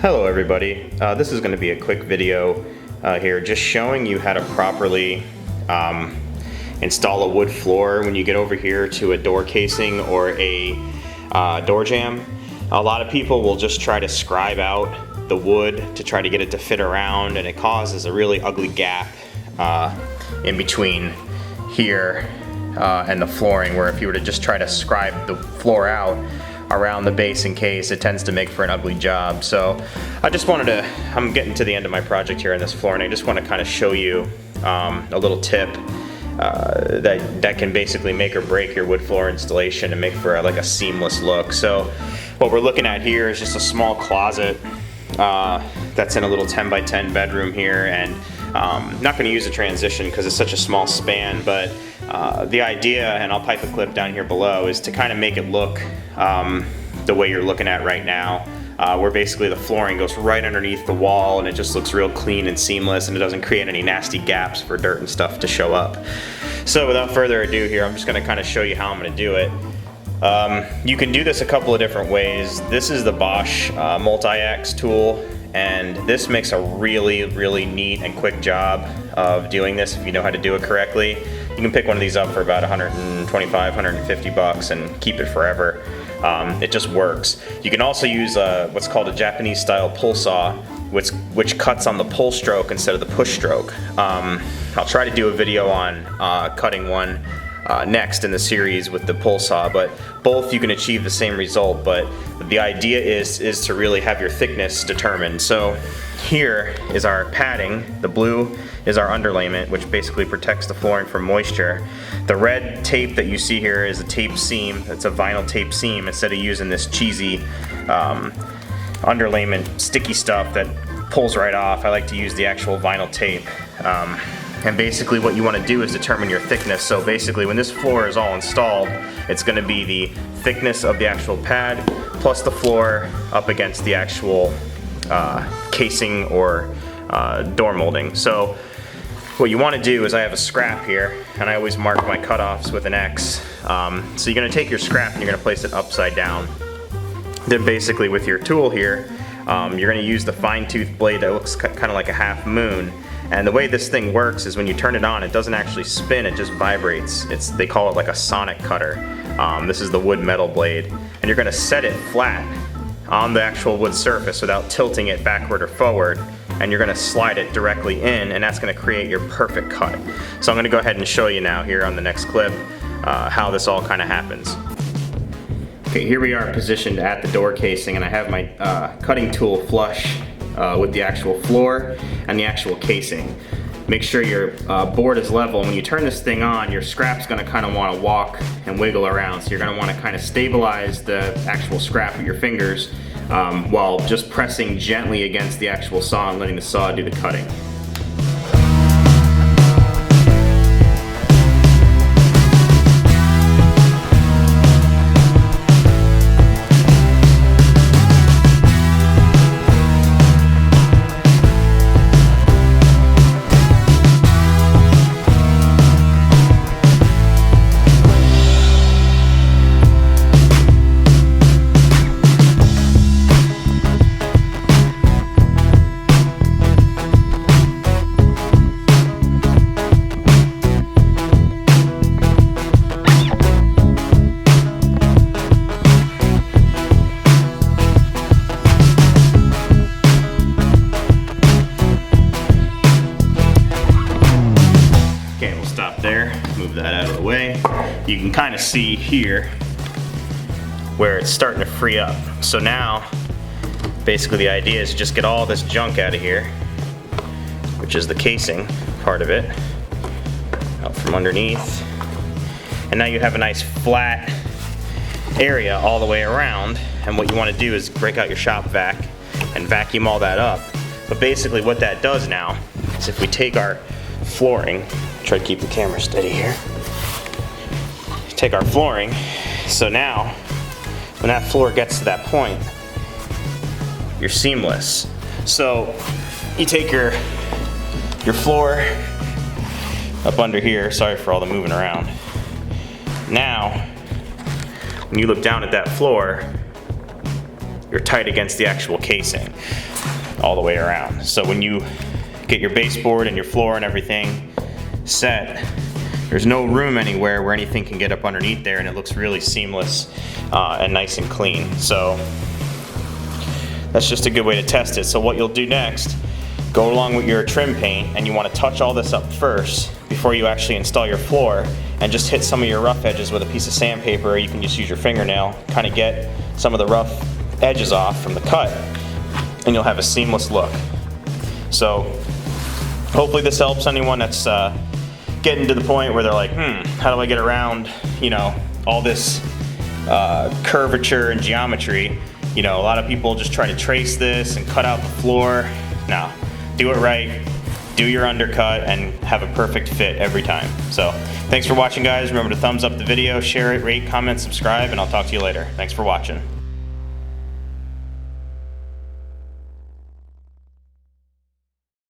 Hello everybody, this is going to be a quick video here just showing you how to properly install a wood floor when you get over here to a door casing or a door jamb. A lot of people will just try to scribe out the wood to try to get it to fit around, and it causes a really ugly gap in between here and the flooring, where if you were to just try to scribe the floor out around the base and case, it tends to make for an ugly job. So I just wanted to, I'm getting to the end of my project here in this floor, and I just want to kind of show you a little tip that can basically make or break your wood floor installation and make for like a seamless look. So what we're looking at here is just a small closet that's in a little 10 by 10 bedroom here, and I'm not going to use a transition because it's such a small span, but the idea, and I'll pipe a clip down here below, is to kind of make it look the way you're looking at right now, where basically the flooring goes right underneath the wall and it just looks real clean and seamless, and it doesn't create any nasty gaps for dirt and stuff to show up. So without further ado here, I'm just going to kind of show you how I'm going to do it. You can do this a couple of different ways. This is the Bosch Multi X tool, and this makes a really neat and quick job of doing this if you know how to do it correctly. You can pick one of these up for about 125, 150 bucks and keep it forever. It just works. You can also use what's called a Japanese style pull saw, which cuts on the pull stroke instead of the push stroke. I'll try to do a video on cutting one next in the series with the pull saw, but both you can achieve the same result, but the idea is to really have your thickness determined. So here is our padding. The blue is our underlayment, which basically protects the flooring from moisture. The red tape that you see here is a tape seam. It's a vinyl tape seam instead of using this cheesy underlayment sticky stuff that pulls right off. I like to use the actual vinyl tape. And basically what you want to do is determine your thickness. So basically when this floor is all installed, it's going to be the thickness of the actual pad plus the floor up against the actual casing or door molding. So what you want to do is, I have a scrap here, and I always mark my cutoffs with an X. So you're going to take your scrap and you're going to place it upside down. Then basically with your tool here, you're going to use the fine tooth blade that looks kind of like a half moon. And the way this thing works is when you turn it on, it doesn't actually spin, it just vibrates. They call it like a sonic cutter. This is the wood metal blade. And you're gonna set it flat on the actual wood surface without tilting it backward or forward. And you're gonna slide it directly in, and that's gonna create your perfect cut. So I'm gonna go ahead and show you now here on the next clip how this all kind of happens. Okay, here we are positioned at the door casing, and I have my cutting tool flush with the actual floor and the actual casing. Make sure your board is level. When you turn this thing on, your scrap's gonna kind of want to walk and wiggle around, so you're gonna want to kind of stabilize the actual scrap with your fingers while just pressing gently against the actual saw and letting the saw do the cutting. There, move that out of the way. You can kind of see here where it's starting to free up. So now basically the idea is to just get all this junk out of here, which is the casing part of it, out from underneath. And now you have a nice flat area all the way around, and what you want to do is break out your shop vac and vacuum all that up. But basically what that does now is, if we take our flooring, try to keep the camera steady here. Take our flooring, so now when that floor gets to that point, you're seamless. So you take your floor up under here, sorry for all the moving around. Now when you look down at that floor, you're tight against the actual casing all the way around. So when you get your baseboard and your floor and everything set, there's no room anywhere where anything can get up underneath there, and it looks really seamless and nice and clean. So that's just a good way to test it. So what you'll do next, go along with your trim paint, and you want to touch all this up first before you actually install your floor, and just hit some of your rough edges with a piece of sandpaper, or you can just use your fingernail, kind of get some of the rough edges off from the cut, and you'll have a seamless look. So hopefully this helps anyone that's getting to the point where they're like, how do I get around, you know, all this curvature and geometry? You know, a lot of people just try to trace this and cut out the floor. No, do it right, do your undercut, and have a perfect fit every time. So thanks for watching, guys. Remember to thumbs up the video, share it, rate, comment, subscribe, and I'll talk to you later. Thanks for watching.